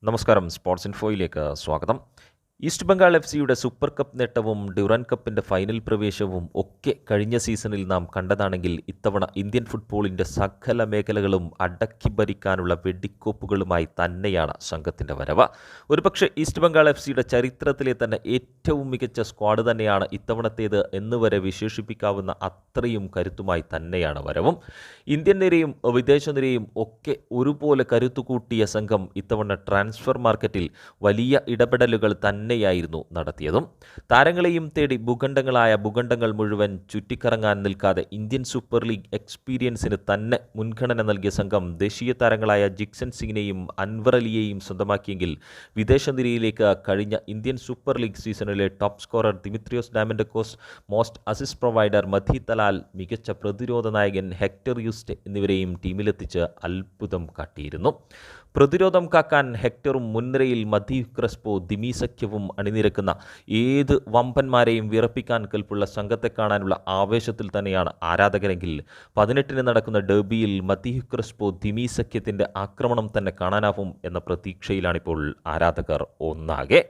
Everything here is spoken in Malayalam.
നമസ്കാരം. സ്പോർട്സ് ഇൻഫോയിലേക്ക് സ്വാഗതം. ഈസ്റ്റ് ബംഗാൾ എഫ്.സിയുടെ സൂപ്പർ കപ്പ് നേട്ടവും ഡ്യൂറാൻഡ് കപ്പിൻ്റെ ഫൈനൽ പ്രവേശവും ഒക്കെ കഴിഞ്ഞ സീസണിൽ നാം കണ്ടതാണെങ്കിൽ ഇത്തവണ ഇന്ത്യൻ ഫുട്ബോളിൻ്റെ സകല മേഖലകളും അടക്കി ഭരിക്കാനുള്ള വെടിക്കോപ്പുകളുമായി തന്നെയാണ് സംഘത്തിൻ്റെ വരവ്. ഒരുപക്ഷെ ഈസ്റ്റ് ബംഗാൾ എഫ്.സിയുടെ ചരിത്രത്തിലെ തന്നെ ഏറ്റവും മികച്ച സ്ക്വാഡ് തന്നെയാണ് ഇത്തവണത്തേത് എന്ന് വരെ വിശേഷിപ്പിക്കാവുന്ന അത്രയും കരുത്തുമായി തന്നെയാണ് വരവും. ഇന്ത്യൻ നിരയും വിദേശ നിരയും ഒക്കെ ഒരുപോലെ കരുത്തുകൂട്ടിയ സംഘം ഇത്തവണ ട്രാൻസ്ഫർ മാർക്കറ്റിൽ വലിയ ഇടപെടലുകൾ തന്നെയായിരുന്നു നടത്തിയതും. താരങ്ങളെയും തേടി ഭൂഖണ്ഡങ്ങൾ മുഴുവൻ ചുറ്റിക്കറങ്ങാൻ നിൽക്കാതെ ഇന്ത്യൻ സൂപ്പർ ലീഗ് എക്സ്പീരിയൻസിന് തന്നെ മുൻഗണന നൽകിയ സംഘം ദേശീയ താരങ്ങളായ ജിക്സൺ സിംഗിനെയും അൻവർ അലിയെയും സ്വന്തമാക്കിയെങ്കിൽ വിദേശ നിരയിലേക്ക് കഴിഞ്ഞ ഇന്ത്യൻ സൂപ്പർ ലീഗ് സീസണിലെ top scorer Dimitrios Diamantakos, most assist provider Madih Talal, മികച്ച പ്രതിരോധ നായകൻ ഹെക്ടർ യൂസ്റ്റ് എന്നിവരെയും ടീമിലെത്തിച്ച് അത്ഭുതം കാട്ടിയിരുന്നു. പ്രതിരോധം കാക്കാൻ ഹെക്ടറും മുൻനിരയിൽ മധി ക്രെസ്പോ, ദിമി സഖ്യവും അണിനിരക്കുന്ന ഏത് വമ്പന്മാരെയും വിറപ്പിക്കാൻ കെൽപ്പുള്ള സംഘത്തെ കാണാനുള്ള ആവേശത്തിൽ തന്നെയാണ് ആരാധകരെങ്കിൽ 18-ന് നടക്കുന്ന ഡെർബിയിൽ മധി ക്രെസ്പോ ദിമി സഖ്യത്തിൻ്റെ ആക്രമണം തന്നെ കാണാനാവും എന്ന പ്രതീക്ഷയിലാണിപ്പോൾ ആരാധകർ ഒന്നാകെ.